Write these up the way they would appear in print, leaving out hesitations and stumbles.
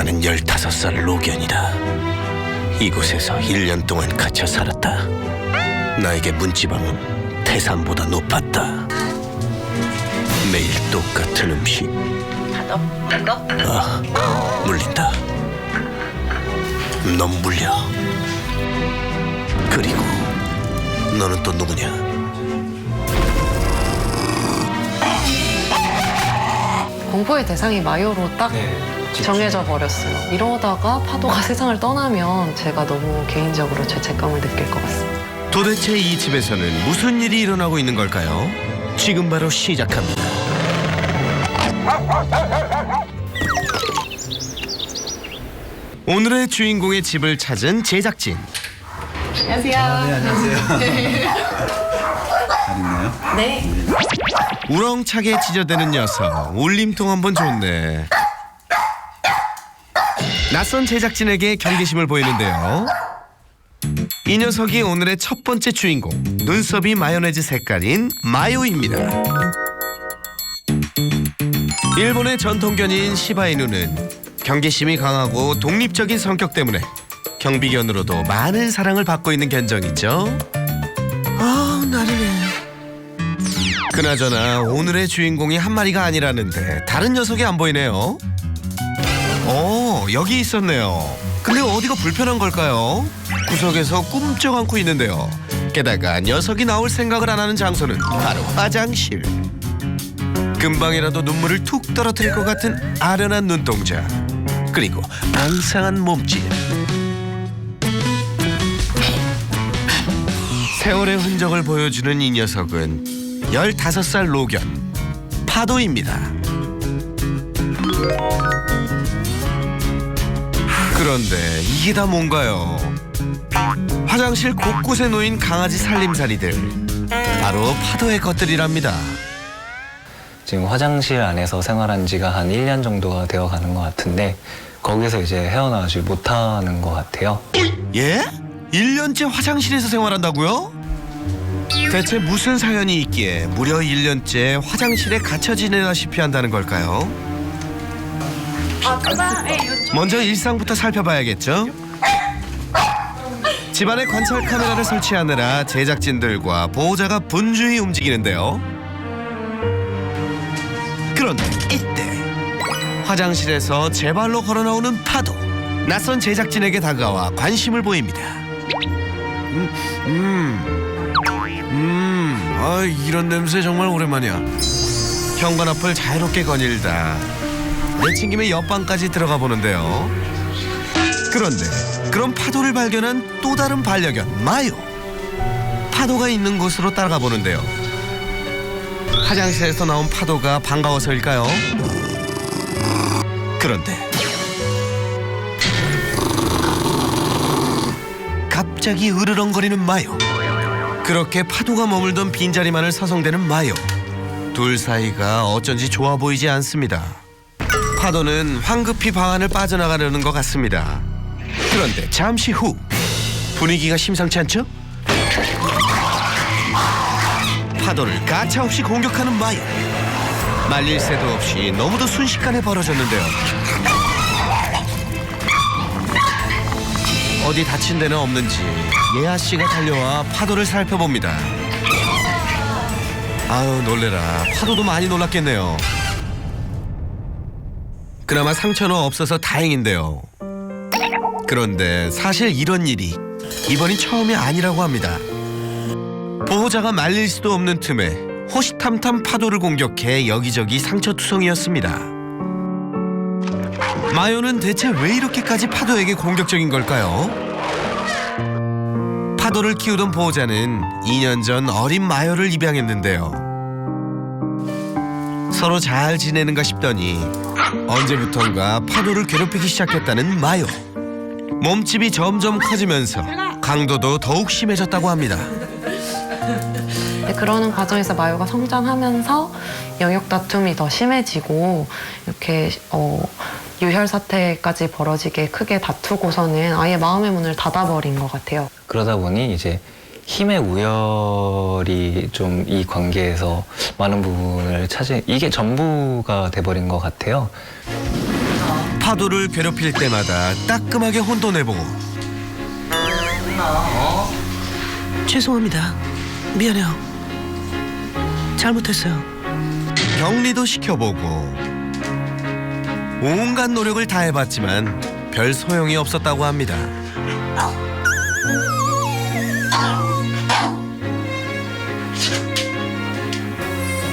나는 15살 노견이다. 이곳에서 1년 동안 갇혀 살았다. 나에게 문지방은 태산보다 높았다. 매일 똑같은 음식. 아, 물린다. 너무 물려. 그리고 너는 또 누구냐? 공포의 대상이 마요로 딱 정해져 버렸어요. 이러다가 파도가 세상을 떠나면 제가 너무 개인적으로 죄책감을 느낄 것 같습니다. 도대체 이 집에서는 무슨 일이 일어나고 있는 걸까요? 지금 바로 시작합니다. 오늘의 주인공의 집을 찾은 제작진. 안녕하세요. 네, 안녕하세요. 잘 있나요? 네. 우렁차게 찢어대는 녀석. 울림통 한번 좋네. 낯선 제작진에게 경계심을 보이는데요. 이 녀석이 오늘의 첫 번째 주인공. 눈썹이 마요네즈 색깔인 마요입니다. 일본의 전통견인 시바이누는 경계심이 강하고 독립적인 성격 때문에 경비견으로도 많은 사랑을 받고 있는 견종이죠. 나르네. 그나저나 오늘의 주인공이 한 마리가 아니라는데 다른 녀석이 안 보이네요. 여기 있었네요. 근데 어디가 불편한 걸까요? 구석에서 꿈쩍 않고 있는데요. 게다가 녀석이 나올 생각을 안 하는 장소는 바로 화장실. 금방이라도 눈물을 툭 떨어뜨릴 것 같은 아련한 눈동자. 그리고 앙상한 몸짓. 세월의 흔적을 보여주는 이 녀석은 15살 노견 파도입니다. 그런데 이게 다 뭔가요? 화장실 곳곳에 놓인 강아지 살림살이들. 바로 파도의 것들이랍니다. 지금 화장실 안에서 생활한 지가 한 1년 정도가 되어 가는 것 같은데 거기서 이제 헤어나오지 못하는 것 같아요. 예? 1년째 화장실에서 생활한다고요? 대체 무슨 사연이 있기에 무려 1년째 화장실에 갇혀 지내다시피 한다는 걸까요? 먼저 일상부터 살펴봐야겠죠? 집안에 관찰 카메라를 설치하느라 제작진들과 보호자가 분주히 움직이는데요. 그런데 이때 화장실에서 제 발로 걸어나오는 파도. 낯선 제작진에게 다가와 관심을 보입니다. 이런 냄새 정말 오랜만이야. 현관 앞을 자유롭게 거닐다 내친김에 옆방까지 들어가 보는데요. 그런데 그런 파도를 발견한 또 다른 반려견 마요. 파도가 있는 곳으로 따라가 보는데요. 화장실에서 나온 파도가 반가워서일까요? 그런데 갑자기 으르렁거리는 마요. 그렇게 파도가 머물던 빈자리만을 서성대는 마요. 둘 사이가 어쩐지 좋아 보이지 않습니다. 파도는 황급히 방 안을 빠져나가려는 것 같습니다. 그런데 잠시 후 분위기가 심상치 않죠? 파도를 가차없이 공격하는 마요. 말릴 새도 없이 너무도 순식간에 벌어졌는데요. 어디 다친 데는 없는지 예아 씨가 달려와 파도를 살펴봅니다. 아유, 놀래라. 파도도 많이 놀랐겠네요. 그나마 상처는 없어서 다행인데요. 그런데 사실 이런 일이 이번이 처음이 아니라고 합니다. 보호자가 말릴 수도 없는 틈에 호시탐탐 파도를 공격해 여기저기 상처투성이었습니다. 마요는 대체 왜 이렇게까지 파도에게 공격적인 걸까요? 파도를 키우던 보호자는 2년 전 어린 마요를 입양했는데요. 서로 잘 지내는가 싶더니 언제부턴가 파도를 괴롭히기 시작했다는 마요. 몸집이 점점 커지면서 강도도 더욱 심해졌다고 합니다. 그러는 과정에서 마요가 성장하면서 영역 다툼이 더 심해지고 이렇게 유혈 사태까지 벌어지게 크게 다투고서는 아예 마음의 문을 닫아버린 것 같아요. 그러다 보니 이제 힘의 우열이 좀 이 관계에서 많은 부분을 차지, 이게 전부가 돼버린 것 같아요. 파도를 괴롭힐 때마다 따끔하게 혼돈해보고 죄송합니다. 미안해요. 잘못했어요. 격리도 시켜보고 온갖 노력을 다해봤지만 별 소용이 없었다고 합니다.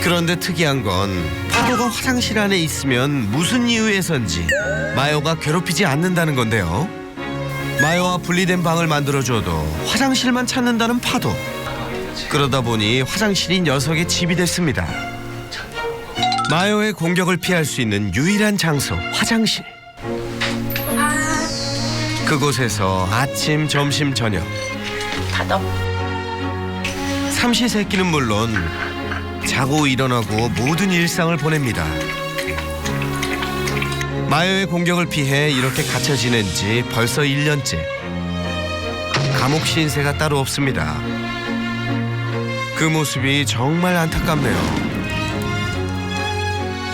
그런데 특이한 건 파도가 화장실 안에 있으면 무슨 이유에선지 마요가 괴롭히지 않는다는 건데요. 마요와 분리된 방을 만들어줘도 화장실만 찾는다는 파도. 그러다 보니 화장실이 녀석의 집이 됐습니다. 마요의 공격을 피할 수 있는 유일한 장소, 화장실. 그곳에서 아침, 점심, 저녁 삼시세끼는 물론 자고 일어나고 모든 일상을 보냅니다. 마요의 공격을 피해 이렇게 갇혀 지낸 지 벌써 1년째. 감옥 신세가 따로 없습니다. 그 모습이 정말 안타깝네요.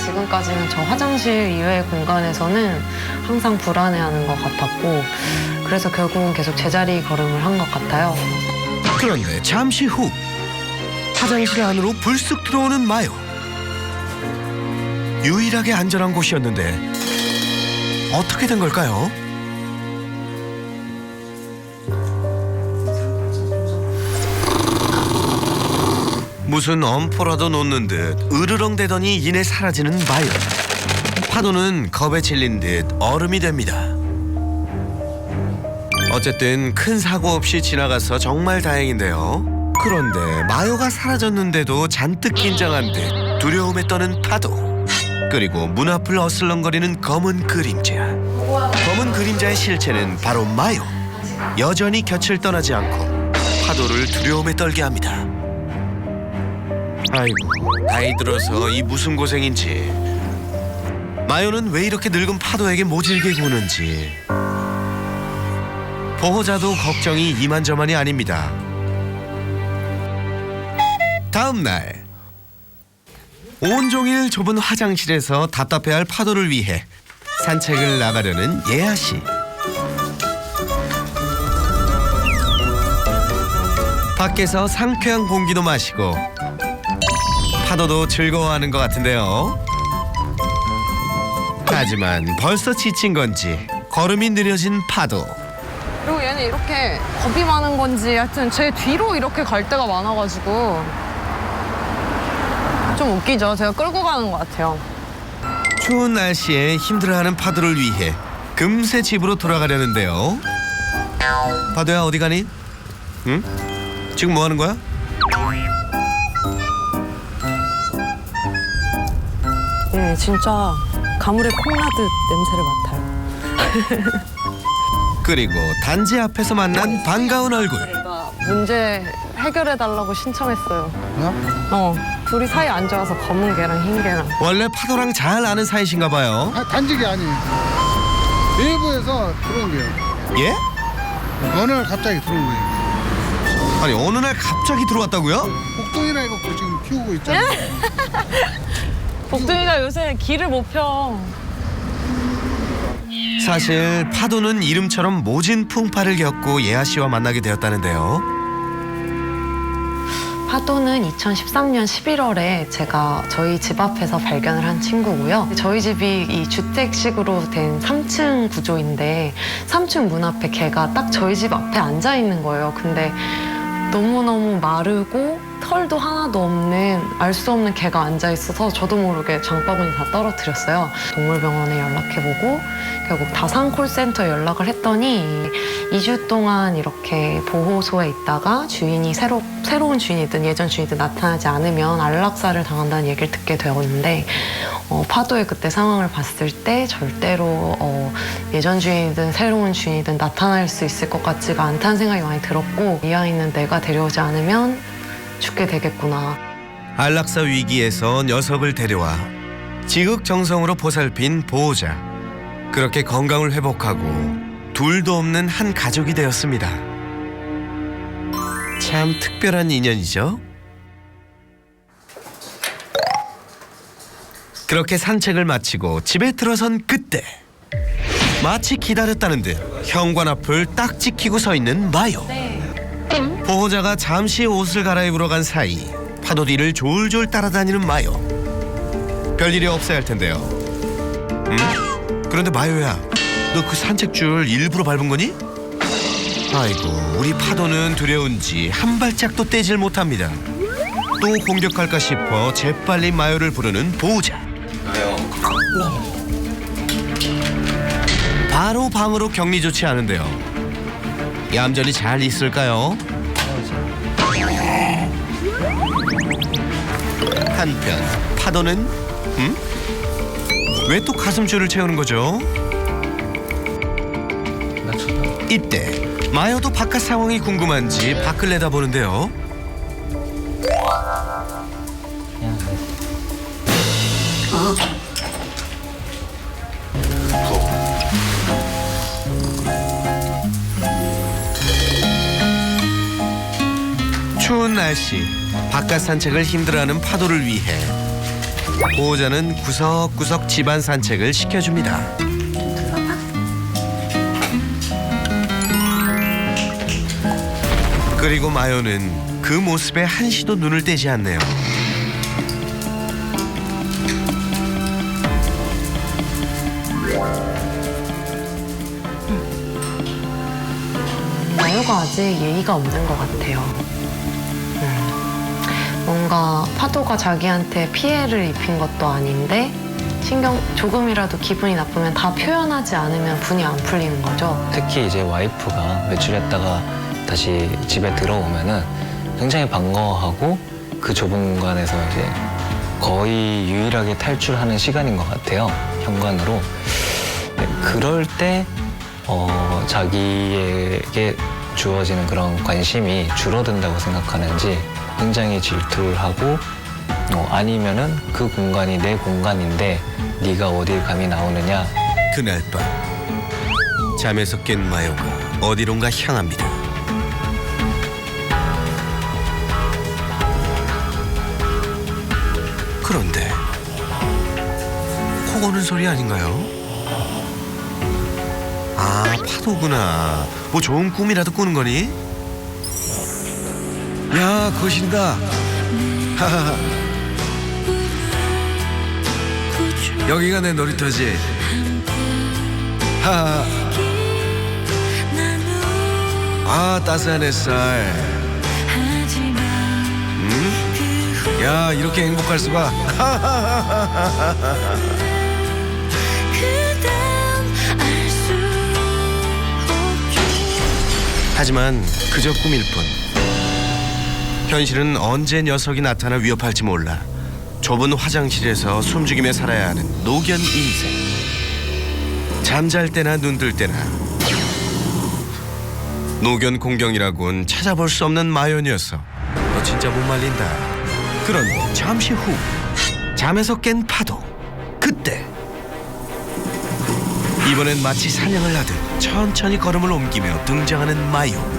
지금까지는 저 화장실 이외의 공간에서는 항상 불안해하는 것 같았고 그래서 결국은 계속 제자리 걸음을 한 것 같아요. 그런데 잠시 후 화장실 안으로 불쑥 들어오는 마요. 유일하게 안전한 곳이었는데 어떻게 된 걸까요? 무슨 엄포라도 놓는 듯 으르렁대더니 이내 사라지는 마요. 파도는 겁에 질린 듯 얼음이 됩니다. 어쨌든 큰 사고 없이 지나가서 정말 다행인데요. 그런데 마요가 사라졌는데도 잔뜩 긴장한 듯 두려움에 떠는 파도. 그리고 문 앞을 어슬렁거리는 검은 그림자. 검은 그림자의 실체는 바로 마요. 여전히 곁을 떠나지 않고 파도를 두려움에 떨게 합니다. 아이고, 나이 들어서 이 무슨 고생인지. 마요는 왜 이렇게 늙은 파도에게 모질게 구는지. 보호자도 걱정이 이만저만이 아닙니다. 다음 날 온종일 좁은 화장실에서 답답해할 파도를 위해 산책을 나가려는 예아 씨. 밖에서 상쾌한 공기도 마시고 파도도 즐거워하는 것 같은데요. 하지만 벌써 지친 건지 걸음이 느려진 파도. 그리고 얘는 이렇게 겁이 많은 건지 하여튼 제 뒤로 이렇게 갈 때가 많아가지고 좀 웃기죠. 제가 끌고 가는 것 같아요. 추운 날씨에 힘들어하는 파도를 위해 금세 집으로 돌아가려는데요. 파도야, 어디 가니? 응? 지금 뭐 하는 거야? 네, 진짜 가물에 콩나듯 냄새를 맡아요. 그리고 단지 앞에서 만난 반가운 얼굴. 문제 해결해달라고 신청했어요. 둘이 사이 안 좋아서 검은 개랑 흰 개랑. 원래 파도랑 잘 아는 사이신가 봐요. 단직이 아니에요. 외부에서 들어온 거예요. 예? 어느 날 갑자기 들어온 거예요. 아니, 어느 날 갑자기 들어왔다고요? 복동이라 해갖고 지금 키우고 있잖아요. 복둥이가 요새 길을 못 펴. 사실 파도는 이름처럼 모진 풍파를 겪고 예아 씨와 만나게 되었다는데요. 파도는 2013년 11월에 제가 저희 집 앞에서 발견을 한 친구고요. 저희 집이 이 주택식으로 된 3층 구조인데 3층 문 앞에 개가 딱 저희 집 앞에 앉아 있는 거예요. 근데 너무너무 마르고 털도 하나도 없는 알 수 없는 개가 앉아 있어서 저도 모르게 장바구니 다 떨어뜨렸어요. 동물병원에 연락해보고 결국 다산 콜센터에 연락을 했더니 2주 동안 이렇게 보호소에 있다가 주인이 새로운 주인이든 예전 주인이든 나타나지 않으면 안락사를 당한다는 얘기를 듣게 되었는데 파도의 그때 상황을 봤을 때 절대로 예전 주인이든 새로운 주인이든 나타날 수 있을 것 같지가 않다는 생각이 많이 들었고 이 아이는 내가 데려오지 않으면 죽게 되겠구나. 안락사 위기에서 녀석을 데려와 지극정성으로 보살핀 보호자. 그렇게 건강을 회복하고 둘도 없는 한 가족이 되었습니다. 참 특별한 인연이죠. 그렇게 산책을 마치고 집에 들어선 그때 마치 기다렸다는 듯 현관 앞을 딱 지키고 서 있는 마요. 보호자가 잠시 옷을 갈아입으러 간 사이 파도 뒤를 졸졸 따라다니는 마요. 별일이 없어야 할 텐데요. 그런데 마요야, 너 그 산책줄 일부러 밟은 거니? 아이고, 우리 파도는 두려운지 한 발짝도 떼질 못합니다. 또 공격할까 싶어 재빨리 마요를 부르는 보호자. 바로 방으로 격리 조치하는데요. 얌전히 잘 있을까요? 한편 파도는 왜 또 가슴줄을 채우는 거죠? 이때 마요도 바깥 상황이 궁금한지 밖을 내다보는데요. 추운 날씨, 바깥 산책을 힘들어하는 파도를 위해 보호자는 구석구석 집안 산책을 시켜줍니다. 그리고 마요는 그 모습에 한시도 눈을 떼지 않네요. 마요가 아직 예의가 없는 것 같아요. 뭔가 파도가 자기한테 피해를 입힌 것도 아닌데 조금이라도 기분이 나쁘면 다 표현하지 않으면 분이 안 풀리는 거죠. 특히 이제 와이프가 외출했다가 다시 집에 들어오면은 굉장히 반가워하고 그 좁은 공간에서 이제 거의 유일하게 탈출하는 시간인 것 같아요. 현관으로. 네, 그럴 때 자기에게 주어지는 그런 관심이 줄어든다고 생각하는지 굉장히 질투를 하고 아니면은 그 공간이 내 공간인데 네가 어딜 감히 나오느냐. 그날 밤 잠에서 깬 마요가 어디론가 향합니다. 그런데 코 고는 소리 아닌가요? 아, 파도구나. 뭐 좋은 꿈이라도 꾸는 거니? 야, 거신다. 하하하. 여기가 내 놀이터지. 하하. 아, 따스한 햇살. 야, 이렇게 행복할 수가. 하지만 그저 꿈일 뿐. 현실은 언제 녀석이 나타나 위협할지 몰라 좁은 화장실에서 숨죽이며 살아야 하는 노견 인생. 잠잘 때나 눈뜰 때나 노견 공경이라곤 찾아볼 수 없는 마요 녀석. 너 진짜 못 말린다. 그런데 잠시 후 잠에서 깬 파도. 그때 이번엔 마치 사냥을 하듯 천천히 걸음을 옮기며 등장하는 마요.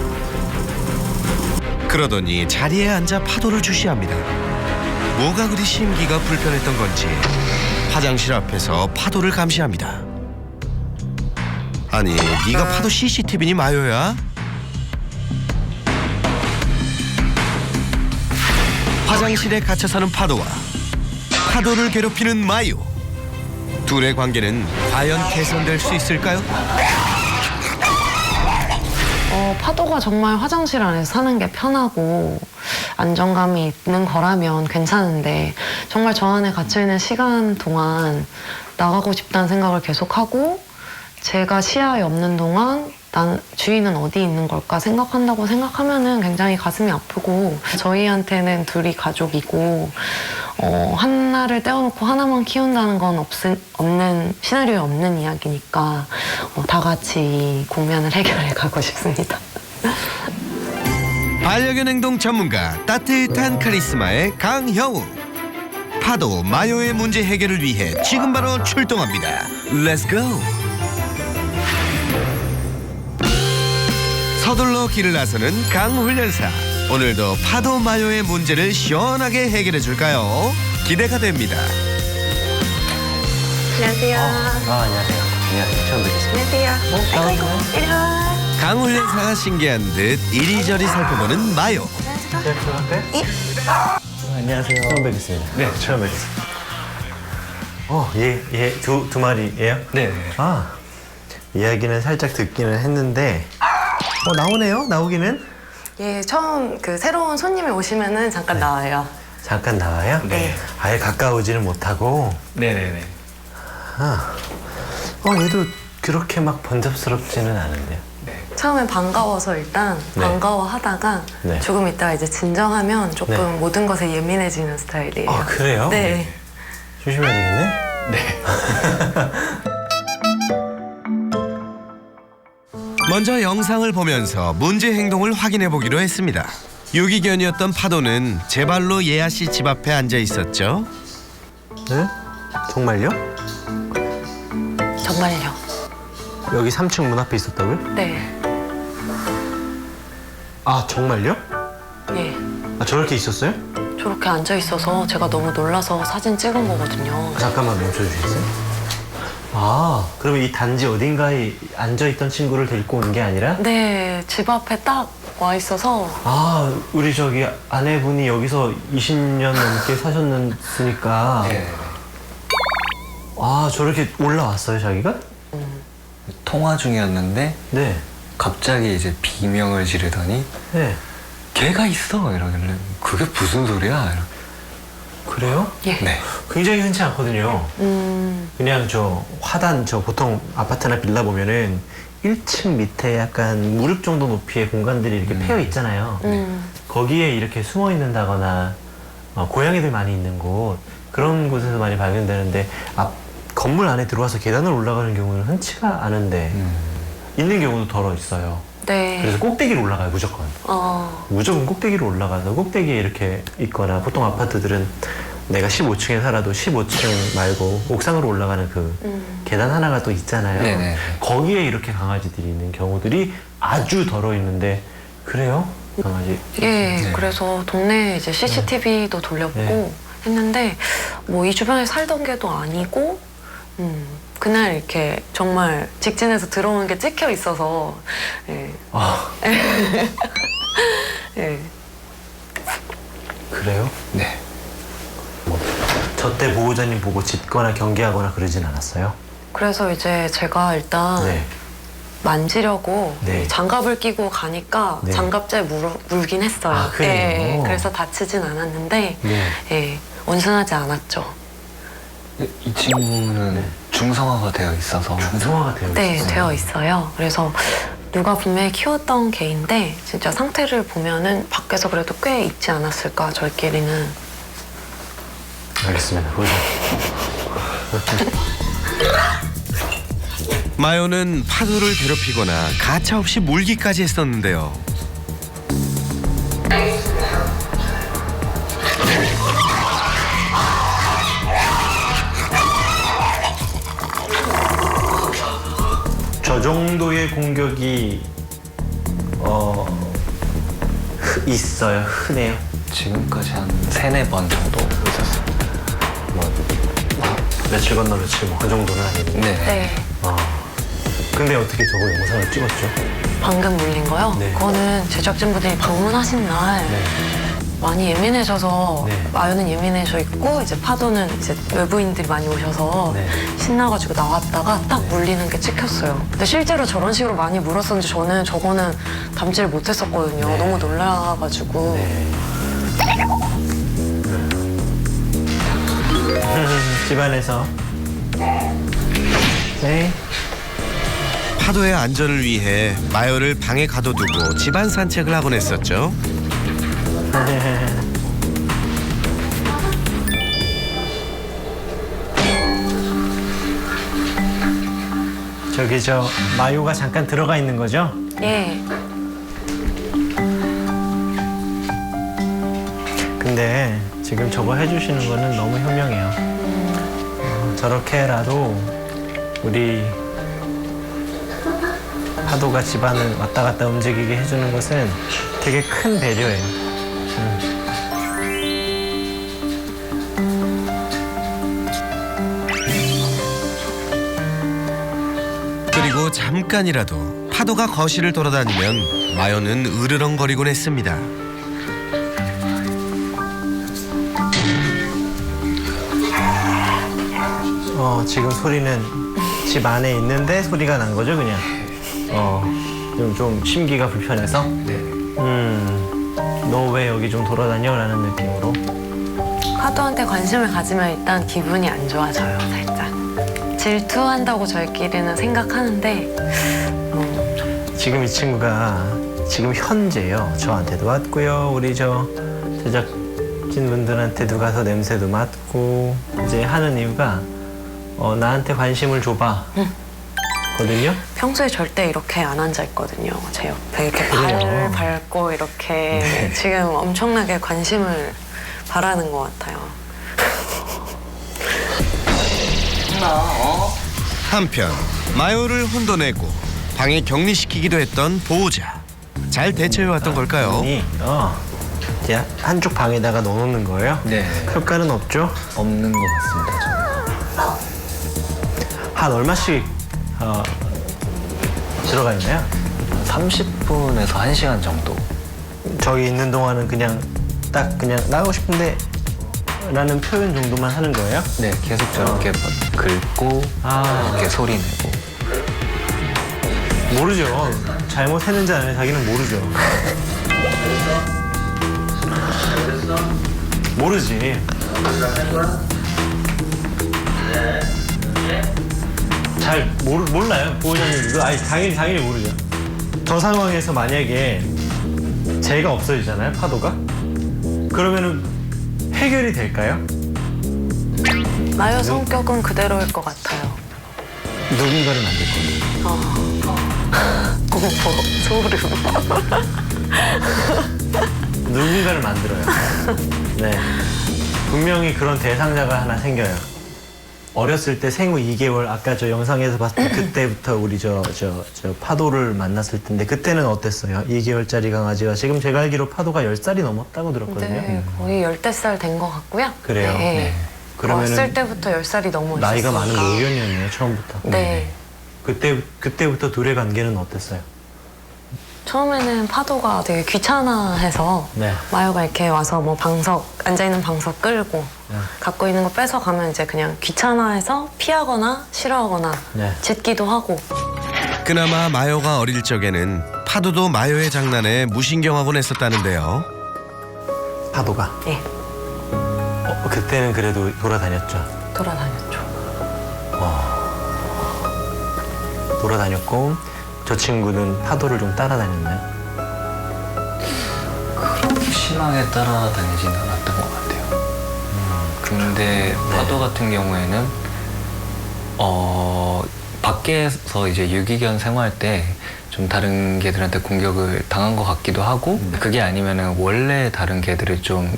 그러더니 자리에 앉아 파도를 주시합니다. 뭐가 그리 심기가 불편했던 건지 화장실 앞에서 파도를 감시합니다. 아니, 네가 파도 CCTV니 마요야? 화장실에 갇혀 사는 파도와 파도를 괴롭히는 마요. 둘의 관계는 과연 개선될 수 있을까요? 파도가 정말 화장실 안에서 사는 게 편하고 안정감이 있는 거라면 괜찮은데 정말 저 안에 갇혀있는 시간 동안 나가고 싶다는 생각을 계속하고 제가 시야에 없는 동안 난 주인은 어디 있는 걸까 생각한다고 생각하면은 굉장히 가슴이 아프고 저희한테는 둘이 가족이고 하나를 떼어놓고 하나만 키운다는 건 없는 시나리오에 없는 이야기니까 다 같이 이 국면을 해결해 가고 싶습니다. 반려견 행동 전문가 따뜻한 카리스마의 강형우. 파도 마요의 문제 해결을 위해 지금 바로 출동합니다. Let's go. 서둘러 길을 나서는 강훈련사. 오늘도 파도 마요의 문제를 시원하게 해결해 줄까요? 기대가 됩니다. 안녕하세요. 안녕하세요. 안녕하세요. 처음 뵙겠습니다. 안녕하세요. 이리 와. 강훈련사가 신기한 듯 이리저리 살펴보는 마요. 안녕하세요. 처음 뵙겠습니다. 네, 처음 뵙겠습니다. 두 마리예요? 네. 아, 이야기는 살짝 듣기는 했는데, 나오네요? 나오기는? 예, 처음 그 새로운 손님이 오시면은 잠깐 나와요. 잠깐 나와요? 네. 아예 가까우지는 못하고. 네네네. 얘도 그렇게 막 번잡스럽지는 않은데요. 처음엔 반가워서 일단 네. 반가워하다가 네. 조금 있다가 이제 진정하면 조금 네. 모든 것에 예민해지는 스타일이에요. 아, 그래요? 네. 조심해야 되겠네? 먼저 영상을 보면서 문제 행동을 확인해 보기로 했습니다. 유기견이었던 파도는 제 발로 예아 씨 집 앞에 앉아 있었죠. 네? 정말요? 정말요. 여기 3층 문 앞에 있었다고요? 네. 아, 정말요? 예. 아, 저렇게 있었어요? 저렇게 앉아 있어서 제가 너무 놀라서 사진 찍은 거거든요. 잠깐만 멈춰주시겠어요? 아, 그러면 이 단지 어딘가에 앉아있던 친구를 데리고 온 게 아니라? 네, 집 앞에 딱 와 있어서 아, 우리 저기 아내분이 여기서 20년 넘게 사셨으니까. 네. 아, 저렇게 올라왔어요, 자기가? 통화 중이었는데 네. 갑자기 이제 비명을 지르더니 네. 걔가 있어 이러길래 그게 무슨 소리야? 그래요? 예. 네. 굉장히 흔치 않거든요. 그냥 저 화단, 저 보통 아파트나 빌라 보면은 1층 밑에 약간 무릎 정도 높이의 공간들이 이렇게 패여 있잖아요. 거기에 이렇게 숨어 있는다거나 고양이들 많이 있는 곳, 그런 곳에서 많이 발견되는데 건물 안에 들어와서 계단을 올라가는 경우는 흔치가 않은데 있는 경우도 덜어 있어요. 네. 그래서 꼭대기로 올라가요, 무조건. 무조건 꼭대기로 올라가서 꼭대기에 이렇게 있거나, 보통 아파트들은 내가 15층에 살아도 15층 말고 옥상으로 올라가는 그 계단 하나가 또 있잖아요. 네네. 거기에 이렇게 강아지들이 있는 경우들이 아주 덜어 있는데. 그래요? 강아지? 예, 네. 그래서 동네에 이제 CCTV도 돌렸고 네. 했는데 뭐 이 주변에 살던 게도 아니고 그날 이렇게 정말 직진해서 들어오는 게 찍혀 있어서 예. 아, 예. 그래요? 네. 저 때 보호자님 보고 짖거나 경계하거나 그러진 않았어요? 그래서 이제 제가 일단 네. 만지려고 네. 장갑을 끼고 가니까 네. 장갑제에 물긴 했어요. 아, 그래요? 예, 그래서 다치진 않았는데 네. 예, 온순하지 않았죠. 이 친구는 중성화가 되어 있어서 중성화가 되어 네, 있어요. 되어 있어요. 그래서 누가 분명히 키웠던 개인데 진짜 상태를 보면은 밖에서 그래도 꽤 있지 않았을까, 저희끼리는. 알겠습니다. 보여줘. 마요는 파도를 괴롭히거나 가차없이 물기까지 했었는데요. 저 정도의 공격이 있어요. 흔해요. 지금까지 한 3-4번 정도 있었어요. 며칠 건너 며칠 그 정도는 아니고. 네. 네, 근데 어떻게 저거 영상을 찍었죠? 방금 물린 거요? 네. 그거는 제작진분들이 방문하신 날 많이 예민해져서 네. 마요는 예민해져 있고 이제 파도는 이제 외부인들이 많이 오셔서 네. 신나가지고 나왔다가 딱 물리는 게 찍혔어요. 근데 실제로 저런 식으로 많이 물었었는지 저는 저거는 담지를 못했었거든요. 네. 너무 놀라가지고. 네. 집안에서. 네. 파도의 안전을 위해 마요를 방에 가둬두고 집안 산책을 하곤 했었죠. 저기 저 마요가 잠깐 들어가 있는 거죠? 예. 근데 지금 저거 해주시는 거는 너무 현명해요. 저렇게라도 우리 파도가 집안을 왔다 갔다 움직이게 해주는 것은 되게 큰 배려예요. 그래도 잠깐이라도 파도가 거실을 돌아다니면 마요는 으르렁거리곤 했습니다. 지금 소리는 집 안에 있는데 소리가 난 거죠, 그냥. 좀 심기가 불편해서. 너 왜 여기 좀 돌아다녀? 라는 느낌으로. 파도한테 관심을 가지면 일단 기분이 안 좋아져요, 살짝. 질투한다고 저희끼리는 생각하는데 지금 이 친구가 지금 현재요. 저한테도 왔고요. 우리 저 제작진분들한테도 가서 냄새도 맡고 이제 하는 이유가 나한테 관심을 줘봐. 거든요. 평소에 절대 이렇게 안 앉아 있거든요. 제 옆에 이렇게 그래요? 발 밟고 이렇게 지금 엄청나게 관심을 바라는 것 같아요. 한편 마요를 혼돈내고 방에 격리시키기도 했던 보호자. 잘 대처해왔던 걸까요? 이제 한쪽 방에다가 넣어놓는 거예요? 네. 효과는 없죠? 없는 것 같습니다. 한 얼마씩 들어가 있나요? 30분에서 1시간 정도. 저기 있는 동안은 그냥 딱 그냥 나가고 싶은데 라는 표현 정도만 하는 거예요? 네, 계속 저렇게 긁고 이렇게 소리 내고. 모르죠. 잘못했는지 안 했는지 자기는 모르죠. 모르지. 잘 몰라요. 보호자님도. 아니, 당연히 모르죠. 저 상황에서 만약에 제가 없어지잖아요, 파도가. 그러면은 해결이 될까요? 마요 성격은 그대로일 것 같아요. 누군가를 만들 거예요. 공포, 소름. 누군가를 만들어요. 네. 분명히 그런 대상자가 하나 생겨요. 어렸을 때 생후 2개월, 아까 저 영상에서 봤을 때 그때부터 우리 저 파도를 만났을 텐데 그때는 어땠어요? 2개월짜리 강아지가 지금 제가 알기로 파도가 10살이 넘었다고 들었거든요. 네, 거의 10살 된 것 같고요. 그래요? 네. 그러면은 왔을 때부터 10살이 넘어 있었으니까. 나이가 많은 노견이었네요, 처음부터. 네. 그때부터 둘의 관계는 어땠어요? 처음에는 파도가 되게 귀찮아해서 네. 마요가 이렇게 와서 뭐 앉아있는 방석 끌고 네. 갖고 있는 거 뺏어가면 이제 그냥 귀찮아해서 피하거나 싫어하거나 네. 짖기도 하고. 그나마 마요가 어릴 적에는 파도도 마요의 장난에 무신경하곤 했었다는데요. 파도가? 네, 그때는 그래도 돌아다녔죠. 돌아다녔죠. 돌아다녔고 저 친구는 파도를 좀 따라다녔나요? 심하게 따라다니지는 않았던 것 같아요. 근데 파도 같은 경우에는 밖에서 이제 유기견 생활할 때 좀 다른 개들한테 공격을 당한 것 같기도 하고 그게 아니면은 원래 다른 개들을 좀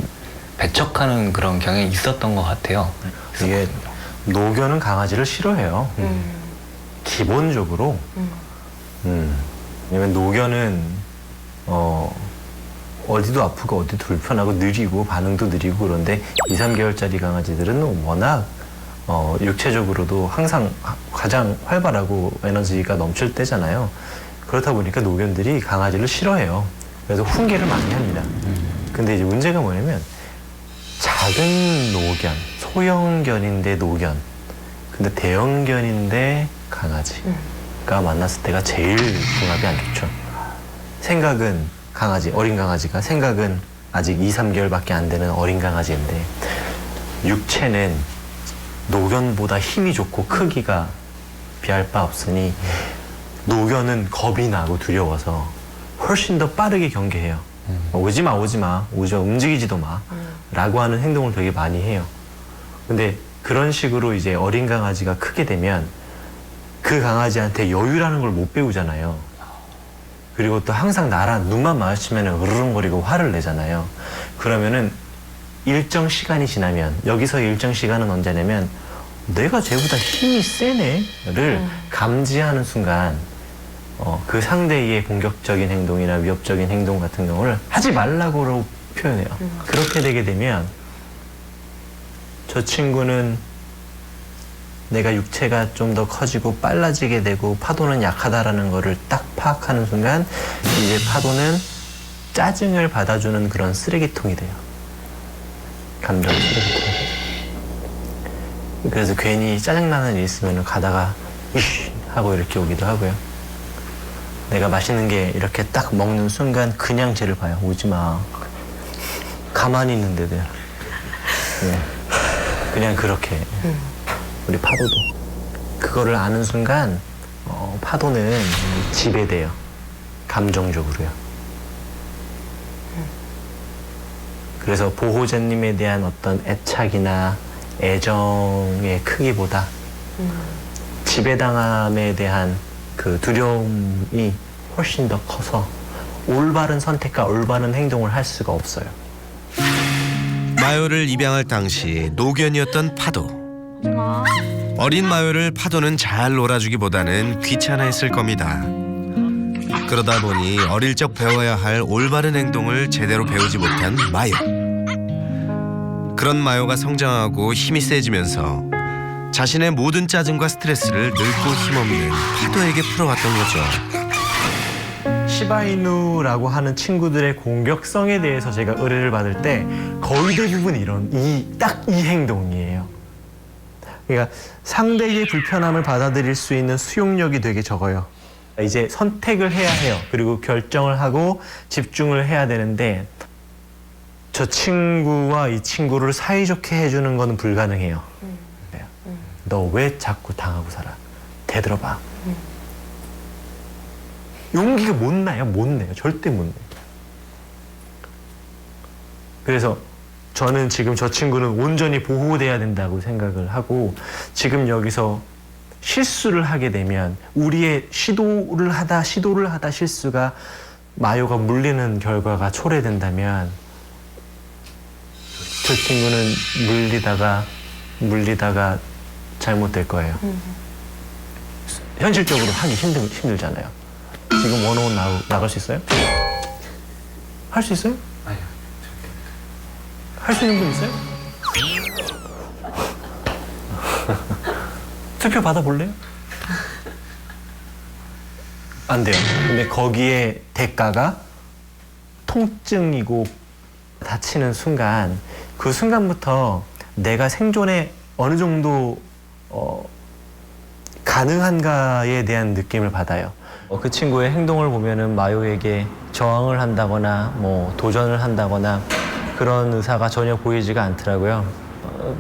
배척하는 그런 경향이 있었던 것 같아요. 이게 노견은 강아지를 싫어해요. 기본적으로. 왜냐면 노견은 어디도 아프고 어디도 불편하고 느리고 반응도 느리고 그런데 2, 3개월짜리 강아지들은 워낙 육체적으로도 항상 가장 활발하고 에너지가 넘칠 때잖아요. 그렇다 보니까 노견들이 강아지를 싫어해요. 그래서 훈계를 많이 합니다. 근데 이제 문제가 뭐냐면 작은 노견, 소형견인데 노견, 근데 대형견인데 강아지가 만났을 때가 제일 궁합이 안 좋죠. 생각은 강아지, 어린 강아지가 생각은 아직 2, 3개월밖에 안 되는 어린 강아지인데 육체는 노견보다 힘이 좋고 크기가 비할 바 없으니 노견은 겁이 나고 두려워서 훨씬 더 빠르게 경계해요. 오지 마, 움직이지도 마 라고 하는 행동을 되게 많이 해요. 근데 그런 식으로 이제 어린 강아지가 크게 되면 그 강아지한테 여유라는 걸 못 배우잖아요. 그리고 또 항상 나랑 눈만 마주치면 으르렁거리고 화를 내잖아요. 그러면은 일정 시간이 지나면 여기서 일정 시간은 언제냐면 내가 쟤보다 힘이 세네를 감지하는 순간 그 상대의 공격적인 행동이나 위협적인 행동 같은 경우를 하지 말라고 표현해요. 그렇게 되게 되면 저 친구는 내가 육체가 좀 더 커지고 빨라지게 되고 파도는 약하다라는 거를 딱 파악하는 순간 이제 파도는 짜증을 받아주는 그런 쓰레기통이 돼요. 감정 쓰레기통. 그래서 괜히 짜증나는 일 있으면 가다가 이씨 하고 이렇게 오기도 하고요. 내가 맛있는 게 이렇게 딱 먹는 순간 그냥 쟤를 봐요. 오지 마. 가만히 있는데도. 네. 그냥 그렇게. 우리 파도도. 그거를 아는 순간 파도는 지배돼요. 감정적으로요. 그래서 보호자님에 대한 어떤 애착이나 애정의 크기보다 지배당함에 대한 그 두려움이 훨씬 더 커서 올바른 선택과 올바른 행동을 할 수가 없어요. 마요를 입양할 당시 노견이었던 파도. 어린 마요를 파도는 잘 놀아주기보다는 귀찮아했을 겁니다. 그러다 보니 어릴 적 배워야 할 올바른 행동을 제대로 배우지 못한 마요. 그런 마요가 성장하고 힘이 세지면서 자신의 모든 짜증과 스트레스를 늙고 힘없는 파도에게 풀어왔던 거죠. 시바이누라고 하는 친구들의 공격성에 대해서 제가 의뢰를 받을 때 거의 대부분 딱 이 행동이에요. 그러니까 상대의 불편함을 받아들일 수 있는 수용력이 되게 적어요. 이제 선택을 해야 해요. 그리고 결정을 하고 집중을 해야 되는데 저 친구와 이 친구를 사이좋게 해주는 건 불가능해요. 너 왜 자꾸 당하고 살아? 대들어봐. 용기가 못 나요. 못 내요. 절대 못 내요. 그래서 저는 지금 저 친구는 온전히 보호돼야 된다고 생각을 하고 지금 여기서 실수를 하게 되면 우리의 시도를 하다 실수가 마요가 물리는 결과가 초래된다면 저 친구는 물리다가 잘못될 거예요. 현실적으로 하기 힘들잖아요. 지금 원어원 나갈 수 있어요? 할 수 있어요? 아니요. 할 수 있는 분 있어요? 투표 받아볼래요? 안 돼요. 근데 거기에 대가가 통증이고 다치는 순간 그 순간부터 내가 생존에 어느 정도 가능한가에 대한 느낌을 받아요. 그 친구의 행동을 보면은 마요에게 저항을 한다거나 뭐 도전을 한다거나 그런 의사가 전혀 보이지가 않더라고요.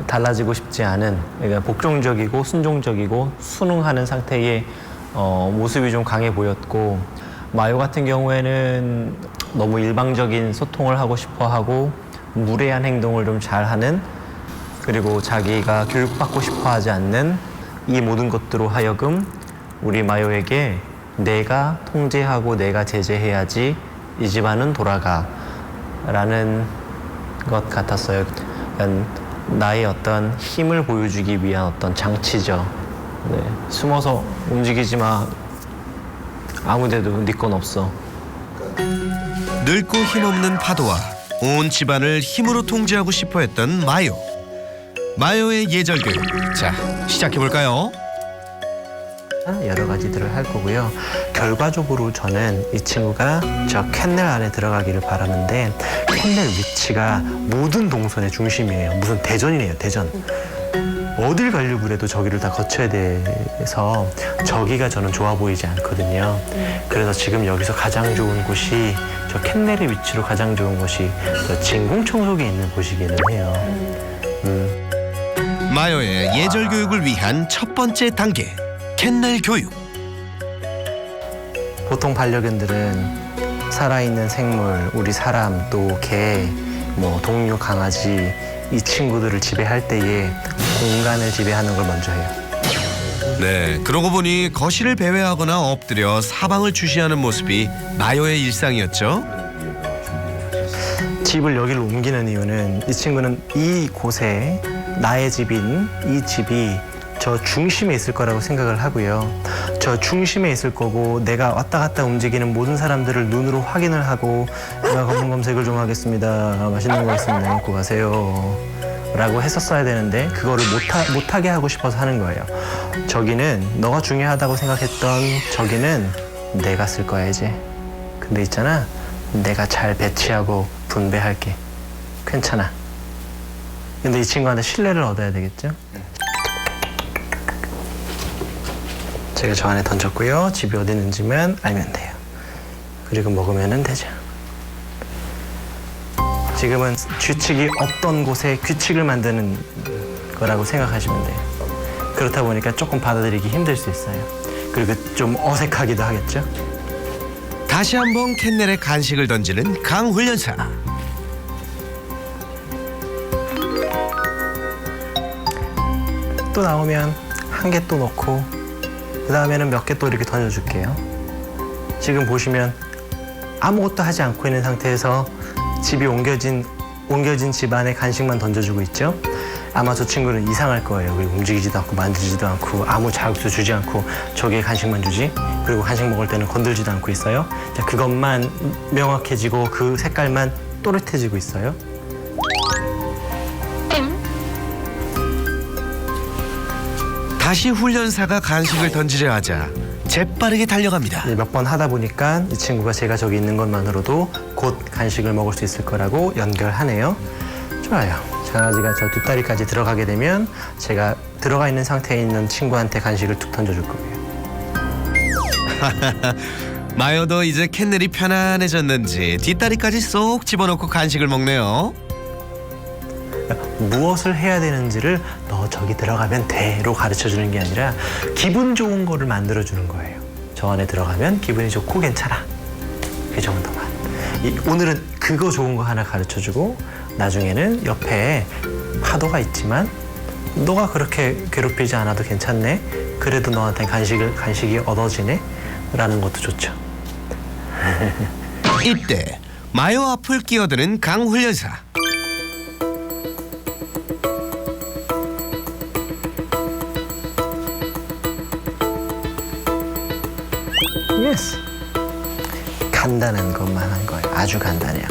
달라지고 싶지 않은, 그러니까 복종적이고 순종적이고 순응하는 상태의 모습이 좀 강해 보였고, 마요 같은 경우에는 너무 일방적인 소통을 하고 싶어 하고 무례한 행동을 좀 잘하는, 그리고 자기가 교육받고 싶어 하지 않는 이 모든 것들로 하여금 우리 마요에게 내가 통제하고 내가 제재해야지 이 집안은 돌아가 라는 것 같았어요. 그러니까 나의 어떤 힘을 보여주기 위한 어떤 장치죠. 네. 숨어서 움직이지 마. 아무데도 네 건 없어. 늙고 힘없는 파도와 온 집안을 힘으로 통제하고 싶어 했던 마요. 마요의 예절 교육. 자, 시작해볼까요? 여러 가지들을 할 거고요. 결과적으로 저는 이 친구가 저 캔넬 안에 들어가기를 바라는데, 캔넬 위치가 모든 동선의 중심이에요. 무슨 대전이네요, 대전. 어딜 가려고 그래도 저기를 다 거쳐야 돼서 저기가 저는 좋아 보이지 않거든요. 그래서 지금 여기서 가장 좋은 곳이 저 캔넬의 위치로 가장 좋은 곳이 저 진공청소기 있는 곳이기는 해요. 마요의 예절 교육을 위한 첫 번째 단계, 캔넬 교육. 보통 반려견들은 살아있는 생물, 우리 사람, 또 개, 뭐 동료, 강아지, 이 친구들을 지배할 때에 공간을 지배하는 걸 먼저 해요. 네, 그러고 보니 거실을 배회하거나 엎드려 사방을 주시하는 모습이 마요의 일상이었죠. 집을 여기로 옮기는 이유는 이 친구는 이 곳에 나의 집인 이 집이 저 중심에 있을 거라고 생각을 하고요. 저 중심에 있을 거고 내가 왔다 갔다 움직이는 모든 사람들을 눈으로 확인을 하고, 제가 검은 검색을 좀 하겠습니다. 맛있는 거 있으면 먹고 가세요. 라고 했었어야 되는데 그거를 못하게 하고 싶어서 하는 거예요. 저기는 너가 중요하다고 생각했던 저기는 내가 쓸 거야 이제. 근데 있잖아, 내가 잘 배치하고 분배할게. 괜찮아. 근데 이 친구한테 신뢰를 얻어야 되겠죠? 제가 저 안에 던졌고요. 집이 어디 있는지만 알면 돼요. 그리고 먹으면 되죠. 지금은 규칙이 없던 곳에 규칙을 만드는 거라고 생각하시면 돼요. 그렇다 보니까 조금 받아들이기 힘들 수 있어요. 그리고 좀 어색하기도 하겠죠. 다시 한번 캔넬에 간식을 던지는 강훈련사. 또 나오면 한 개 또 넣고 그 다음에는 몇 개 또 이렇게 던져줄게요. 지금 보시면 아무것도 하지 않고 있는 상태에서 집이 옮겨진 집안에 간식만 던져주고 있죠. 아마 저 친구는 이상할 거예요. 그리고 움직이지도 않고 만지지도 않고 아무 자극도 주지 않고 저기에 간식만 주지. 그리고 간식 먹을 때는 건들지도 않고 있어요. 자, 그것만 명확해지고 그 색깔만 또렷해지고 있어요. 다시 훈련사가 간식을 던지려 하자 재빠르게 달려갑니다. 몇 번 하다 보니까 이 친구가 제가 저기 있는 것만으로도 곧 간식을 먹을 수 있을 거라고 연결하네요. 좋아요. 강아지가 저 뒷다리까지 들어가게 되면 제가 들어가 있는 상태에 있는 친구한테 간식을 툭 던져줄 거예요. 마요도 이제 캔넬이 편안해졌는지 뒷다리까지 쏙 집어넣고 간식을 먹네요. 무엇을 해야 되는지를 너 저기 들어가면 돼로 가르쳐주는 게 아니라 기분 좋은 거를 만들어주는 거예요. 저 안에 들어가면 기분이 좋고 괜찮아. 그 정도만. 오늘은 그거 좋은 거 하나 가르쳐주고 나중에는 옆에 파도가 있지만 너가 그렇게 괴롭히지 않아도 괜찮네. 그래도 너한테 간식이 얻어지네. 라는 것도 좋죠. 이때 마요 앞을 끼어드는 강훈련사. 예스. 간단한 것만 한 거예요. 아주 간단해요.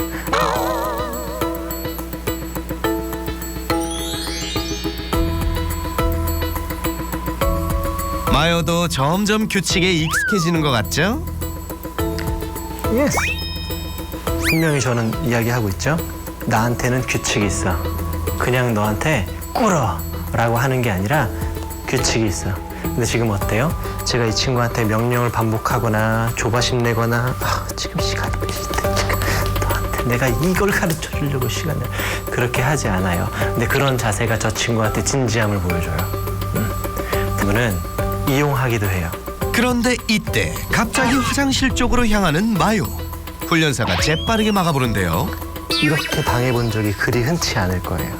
마요도 점점 규칙에 익숙해지는 것 같죠? 예스. 분명히 저는 이야기하고 있죠. 나한테는 규칙이 있어. 그냥 너한테 꿇어라고 하는 게 아니라 규칙이 있어. 근데 지금 어때요? 제가 이 친구한테 명령을 반복하거나 조바심 내거나 지금 시간이 몇 시인데 너한테 내가 이걸 가르쳐 주려고 시간을 그렇게 하지 않아요. 근데 그런 자세가 저 친구한테 진지함을 보여줘요. 그분은 이용하기도 해요. 그런데 이때 갑자기 화장실 쪽으로 향하는 마요. 훈련사가 재빠르게 막아보는데요. 이렇게 당해본 적이 그리 흔치 않을 거예요.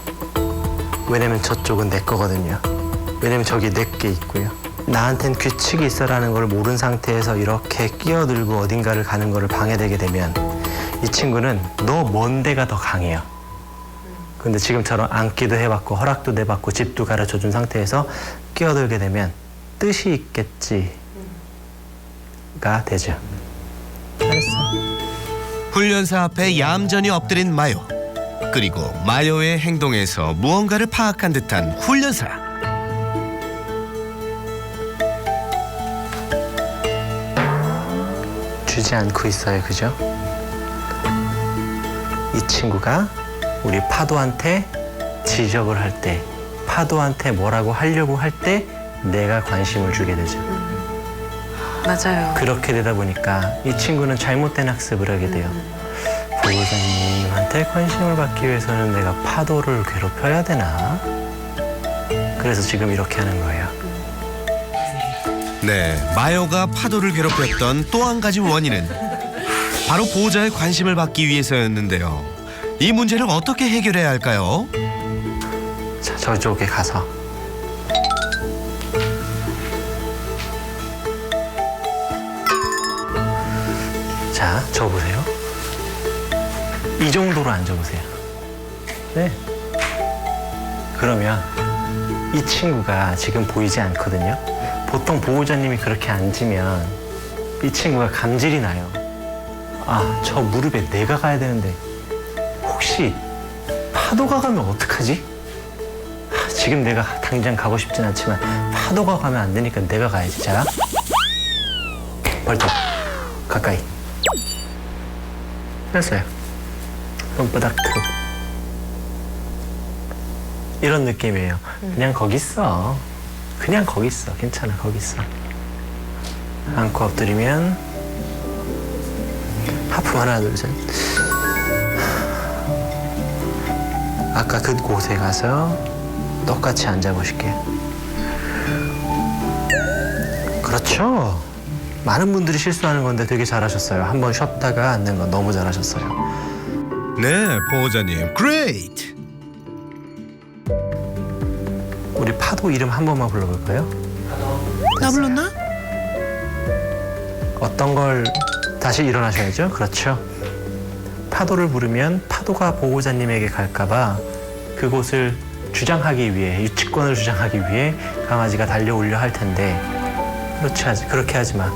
왜냐면 저쪽은 내 거거든요. 왜냐면 저기 내게 있고요. 나한텐 규칙이 있어라는 걸 모른 상태에서 이렇게 끼어들고 어딘가를 가는 거를 방해되게 되면 이 친구는 너 뭔 데가 더 강해요. 근데 지금처럼 앉기도 해봤고 허락도 내봤고 집도 가르쳐준 상태에서 끼어들게 되면 뜻이 있겠지가 되죠. 잘했어. 훈련사 앞에 얌전히 엎드린 마요. 그리고 마요의 행동에서 무언가를 파악한 듯한 훈련사. 주지 않고 있어요. 그죠? 이 친구가 우리 파도한테 지적을 할 때, 파도한테 뭐라고 하려고 할 때 내가 관심을 주게 되죠. 맞아요. 그렇게 되다 보니까 이 친구는 잘못된 학습을 하게 돼요. 보호자님한테 관심을 받기 위해서는 내가 파도를 괴롭혀야 되나? 그래서 지금 이렇게 하는 거예요. 네, 마요가 파도를 괴롭혔던 또 한 가지 원인은 바로 보호자의 관심을 받기 위해서였는데요. 이 문제를 어떻게 해결해야 할까요? 자, 저쪽에 가서 자, 저보세요. 이 정도로 앉아보세요. 네. 그러면 이 친구가 지금 보이지 않거든요. 보통 보호자님이 그렇게 앉으면 이 친구가 감질이 나요. 아, 저 무릎에 내가 가야 되는데 혹시 파도가 가면 어떡하지? 지금 내가 당장 가고 싶진 않지만 파도가 가면 안 되니까 내가 가야지. 자, 벌떡 가까이 했어요. 뻔바닥 툭. 이런 느낌이에요. 그냥 거기 있어. 그냥 거기 있어. 괜찮아. 거기 있어. 안고 엎드리면 하품 하나 둘 셋. 아까 그 곳에 가서 똑같이 앉아보실게요. 그렇죠. 많은 분들이 실수하는 건데 되게 잘하셨어요. 한번 쉬었다가 앉는 건 너무 잘하셨어요. 네, 보호자님, great. 우리 파도 이름 한 번만 불러볼까요? 나 불렀나? 어떤 걸 다시 일어나셔야죠. 그렇죠. 파도를 부르면 파도가 보호자님에게 갈까봐 그곳을 주장하기 위해, 유치권을 주장하기 위해 강아지가 달려오려 할 텐데 그렇게 하지 마.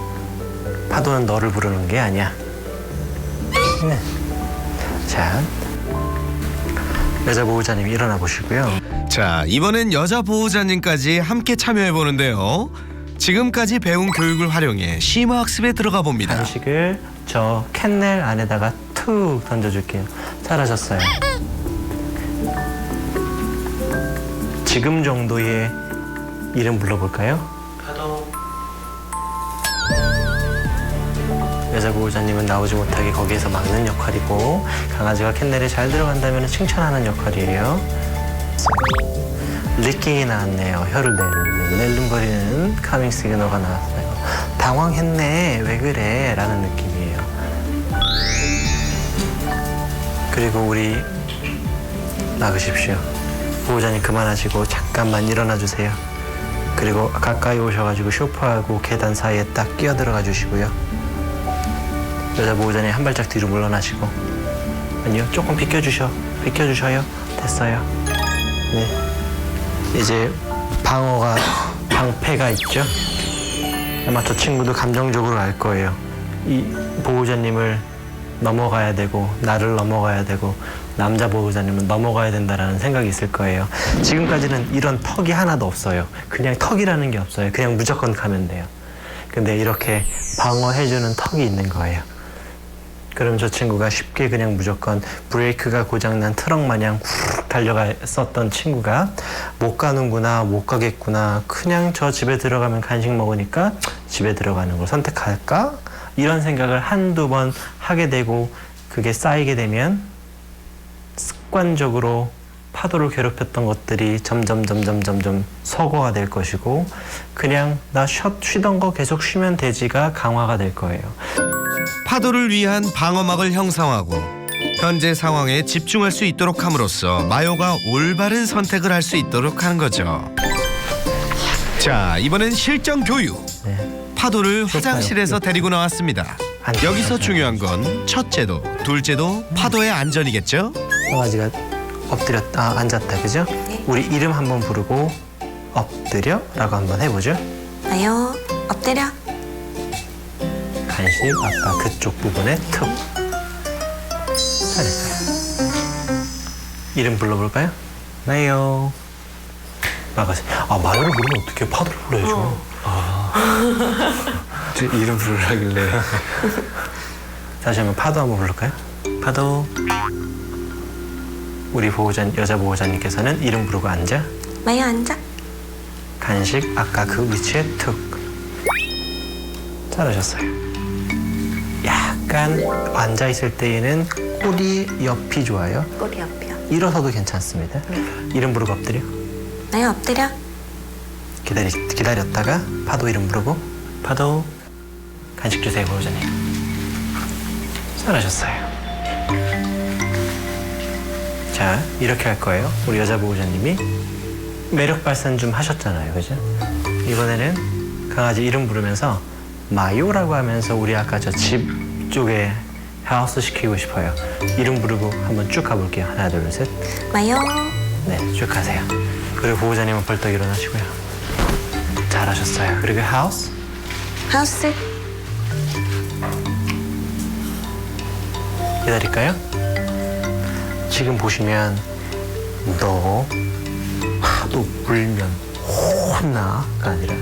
파도는 너를 부르는 게 아니야. 네. 자, 여자 보호자님 일어나 보시고요. 자, 이번엔 여자 보호자님까지 함께 참여해 보는데요. 지금까지 배운 교육을 활용해 심화 학습에 들어가 봅니다. 간식을 저 캔넬 안에다가 툭 던져줄게요. 잘하셨어요. 지금 정도의 이름 불러볼까요? 여자 보호자님은 나오지 못하게 거기에서 막는 역할이고 강아지가 캔넬에 잘 들어간다면 칭찬하는 역할이에요. 리킹이 나왔네요. 혀를 낼름거리는 카밍 시그널가 나왔어요. 당황했네. 왜 그래? 라는 느낌이에요. 그리고 우리 나가십시오. 보호자님 그만하시고 잠깐만 일어나 주세요. 그리고 가까이 오셔가지고 소파하고 계단 사이에 딱 끼어 들어가 주시고요. 여자 보호자님 한 발짝 뒤로 물러나시고. 아니요, 조금 비켜주셔요. 됐어요. 네. 이제 방패가 있죠. 아마 저 친구도 감정적으로 알 거예요. 이 보호자님을 넘어가야 되고 나를 넘어가야 되고 남자 보호자님은 넘어가야 된다라는 생각이 있을 거예요. 지금까지는 이런 턱이 하나도 없어요. 그냥 턱이라는 게 없어요. 그냥 무조건 가면 돼요. 근데 이렇게 방어해주는 턱이 있는 거예요. 그럼 저 친구가 쉽게 그냥 무조건 브레이크가 고장난 트럭 마냥 훅 달려갔었던 친구가 못 가는구나, 못 가겠구나, 그냥 저 집에 들어가면 간식 먹으니까 집에 들어가는 걸 선택할까? 이런 생각을 한두 번 하게 되고 그게 쌓이게 되면 습관적으로 파도를 괴롭혔던 것들이 점점 서거가 될 것이고 그냥 나 쉬던 거 계속 쉬면 되지가 강화가 될 거예요. 파도를 위한 방어막을 형성하고 현재 상황에 집중할 수 있도록 함으로써 마요가 올바른 선택을 할 수 있도록 하는 거죠. 자, 이번엔 실전 교육. 네. 파도를 화장실에서 데리고 나왔습니다. 여기서 중요한 건 첫째도 둘째도 파도의 안전이겠죠? 강아지가 앉았다, 그죠? 우리 이름 한번 부르고 엎드려 라고 한번 해보죠. 마요, 엎드려. 간식 아까 그쪽 부분에 툭. 잘했어요. 이름 불러볼까요? 마요. 막아세요. 마요를 부르면 어떻게 파도를 불러야죠. 제 이름 부르라길래. 다시 한번 파도 한번 부를까요? 파도. 우리 여자 보호자님께서는 이름 부르고 앉아. 마요 앉아. 간식 아까 그 위치에 툭. 잘하셨어요. 약간 앉아 있을 때에는 꼬리 옆이 좋아요. 꼬리 옆이요. 일어서도 괜찮습니다. 이름 부르고 엎드려. 마요 엎드려. 기다렸다가 파도 이름 부르고 파도. 간식 주세요, 보호자님. 잘하셨어요. 자, 이렇게 할 거예요. 우리 여자 보호자님이 매력 발산 좀 하셨잖아요, 그죠? 이번에는 강아지 이름 부르면서 마요라고 하면서 우리 아까 저 집 쪽에 하우스 시키고 싶어요. 이름 부르고 한번 쭉 가볼게요. 하나, 둘, 셋. 마요. 네, 쭉 가세요. 그리고 보호자님은 벌떡 일어나시고요. 잘하셨어요. 그리고 하우스. 하우스. 기다릴까요? 지금 보시면 너 또 물면 혼나가 아니라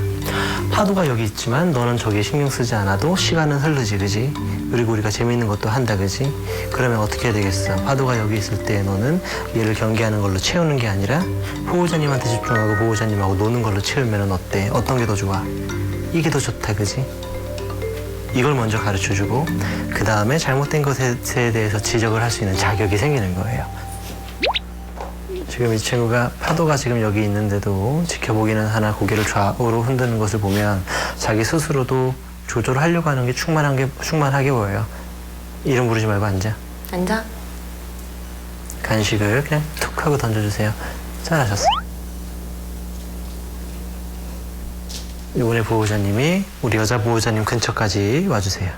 파도가 여기 있지만 너는 저기에 신경 쓰지 않아도 시간은 흐르지, 그지? 그리고 우리가 재밌는 것도 한다, 그지? 그러면 어떻게 해야 되겠어? 파도가 여기 있을 때 너는 얘를 경계하는 걸로 채우는 게 아니라 보호자님한테 집중하고 보호자님하고 노는 걸로 채우면 어때? 어떤 게 더 좋아? 이게 더 좋다, 그지? 이걸 먼저 가르쳐주고 그 다음에 잘못된 것에 대해서 지적을 할 수 있는 자격이 생기는 거예요. 지금 이 친구가 파도가 지금 여기 있는데도 지켜보기는 하나 고개를 좌우로 흔드는 것을 보면 자기 스스로도 조절하려고 하는 게 충만하게 보여요. 이름 부르지 말고 앉아. 앉아. 간식을 그냥 툭 하고 던져주세요. 잘하셨어요. 이번에 보호자님이 우리 여자 보호자님 근처까지 와주세요.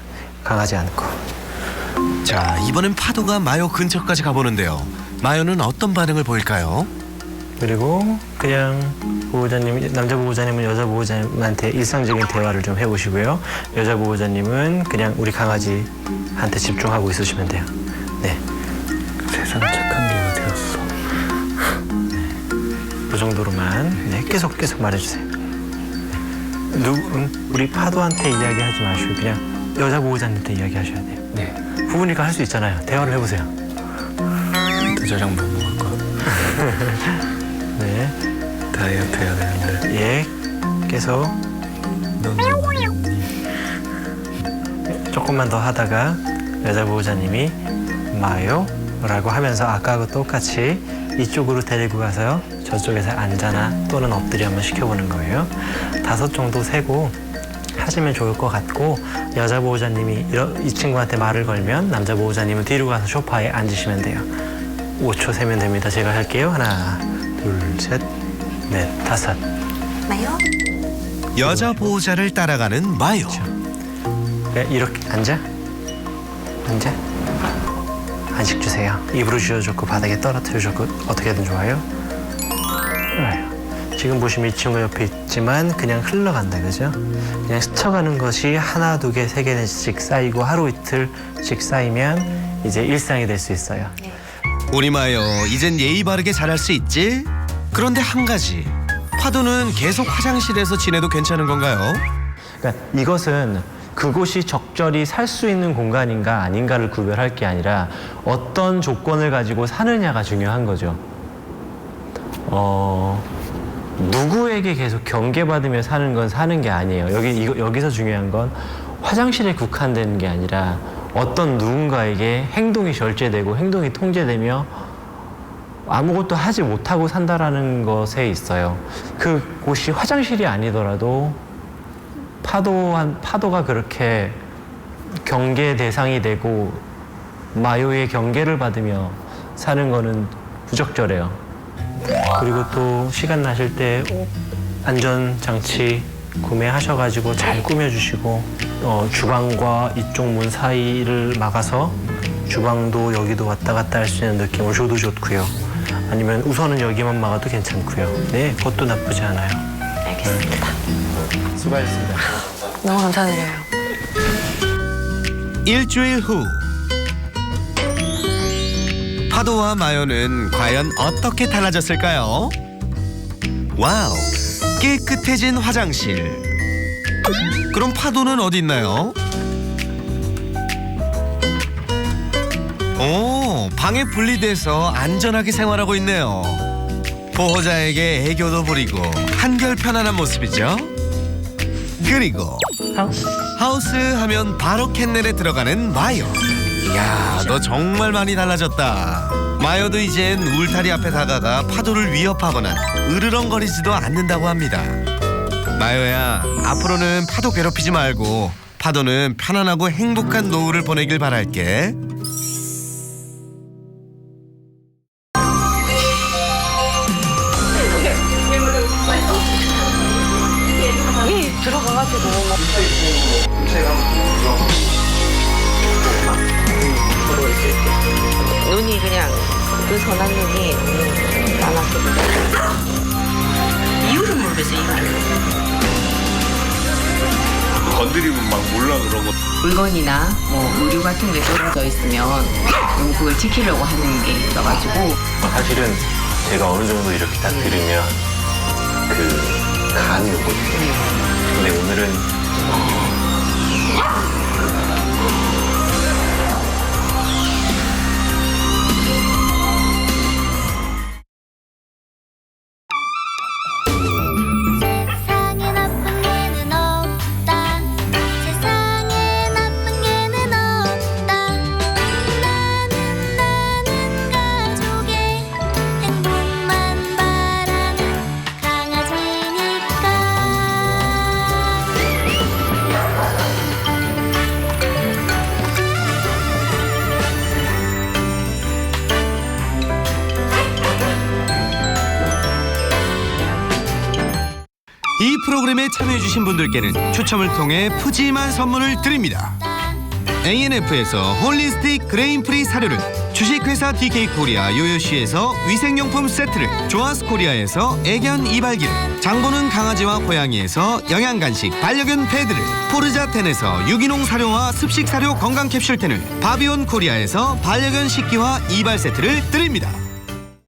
강하지 않고. 자, 이번엔 파도가 마요 근처까지 가보는데요. 마요는 어떤 반응을 보일까요? 그리고 그냥 보호자님, 남자 보호자님은 여자 보호자님한테 일상적인 대화를 좀 해보시고요. 여자 보호자님은 그냥 우리 강아지한테 집중하고 있으시면 돼요. 네. 세상 착한 개가 되었어. 네. 그 정도로만 네, 계속 말해주세요. 네. 우리 파도한테 이야기하지 마시고 그냥 여자 보호자님한테 이야기하셔야 돼요. 네. 부부니까 할 수 있잖아요. 대화를 해보세요. 저랑 뭐 먹을 거? 네. 다이어트 해야 되는데. 예. 계속. 조금만 더 하다가 여자 보호자님이 마요 라고 하면서 아까하고 똑같이 이쪽으로 데리고 가서 저쪽에서 앉아나 또는 엎드려 한번 시켜보는 거예요. 5 정도 세고 하시면 좋을 것 같고 여자 보호자님이 이 친구한테 말을 걸면 남자 보호자님은 뒤로 가서 소파에 앉으시면 돼요. 5초 세면 됩니다. 제가 할게요. 하나, 둘, 셋, 넷, 5. 마요. 여자 보호자를 따라가는 마요. 네, 이렇게 앉아. 간식 주세요. 입으로 쥐어줬고 바닥에 떨어뜨려줬고 어떻게든 좋아요. 지금 보시면 이 친구 옆에 있지만 그냥 흘러간다, 그죠? 그냥 스쳐가는 것이 1, 2개, 3개씩 쌓이고 하루 이틀씩 쌓이면 이제 일상이 될 수 있어요. 우리 마요, 이젠 예의 바르게 잘할 수 있지? 그런데 한 가지, 파도는 계속 화장실에서 지내도 괜찮은 건가요? 그러니까 이것은 그곳이 적절히 살 수 있는 공간인가 아닌가를 구별할 게 아니라 어떤 조건을 가지고 사느냐가 중요한 거죠. 누구에게 계속 경계받으며 사는 건 사는 게 아니에요. 여기서 중요한 건 화장실에 국한되는 게 아니라 어떤 누군가에게 행동이 절제되고 행동이 통제되며 아무것도 하지 못하고 산다라는 것에 있어요. 그곳이 화장실이 아니더라도 파도가 그렇게 경계 대상이 되고 마요의 경계를 받으며 사는 거는 부적절해요. 그리고 또 시간 나실 때 안전장치 구매하셔가지고 잘 꾸며주시고 주방과 이쪽 문 사이를 막아서 주방도 여기도 왔다 갔다 할 수 있는 느낌으로 줘도 좋고요. 아니면 우선은 여기만 막아도 괜찮고요. 네, 그것도 나쁘지 않아요. 알겠습니다. 수고하셨습니다. 너무 감사드려요. 일주일 후, 파도와 마요는 과연 어떻게 달라졌을까요? 와우, 깨끗해진 화장실. 그럼 파도는 어디 있나요? 오, 방에 분리돼서 안전하게 생활하고 있네요. 보호자에게 애교도 부리고 한결 편안한 모습이죠. 그리고 하우스 하면 바로 캔넬에 들어가는 마요. 이야, 너 정말 많이 달라졌다. 마요도 이젠 울타리 앞에 다가가 파도를 위협하거나 으르렁거리지도 않는다고 합니다. 마요야, 앞으로는 파도 괴롭히지 말고 파도는 편안하고 행복한 노후를 보내길 바랄게. 들어가가지고 눈이 그냥 그 선한 눈이 많았거든요. 이유를 모르겠어요. 건드리면 막 몰라 그러고. 물건이나 뭐 의류 같은 게 떨어져 있으면 좀 그걸 지키려고 하는 게 있어가지고 사실은 제가 어느 정도 이렇게 딱 들으면 그 간이 오거든요. 근데 오늘은 세상에 나쁜 개는 없다. 세상에 나쁜 개는 없다. 나는 가족의 행복만 바라는 강아지니까. 이 프로그램에 참여해주신 분들께는 추첨을 통해 푸짐한 선물을 드립니다. ANF에서 홀리스틱 그레인프리 사료를, 주식회사 DK코리아 요요시에서 위생용품 세트를, 조아스코리아에서 애견 이발기를, 장보는 강아지와 고양이에서 영양간식 반려견 패드를, 포르자텐에서 유기농 사료와 습식 사료 건강 캡슐텐을, 바비온 코리아에서 반려견 식기와 이발 세트를 드립니다.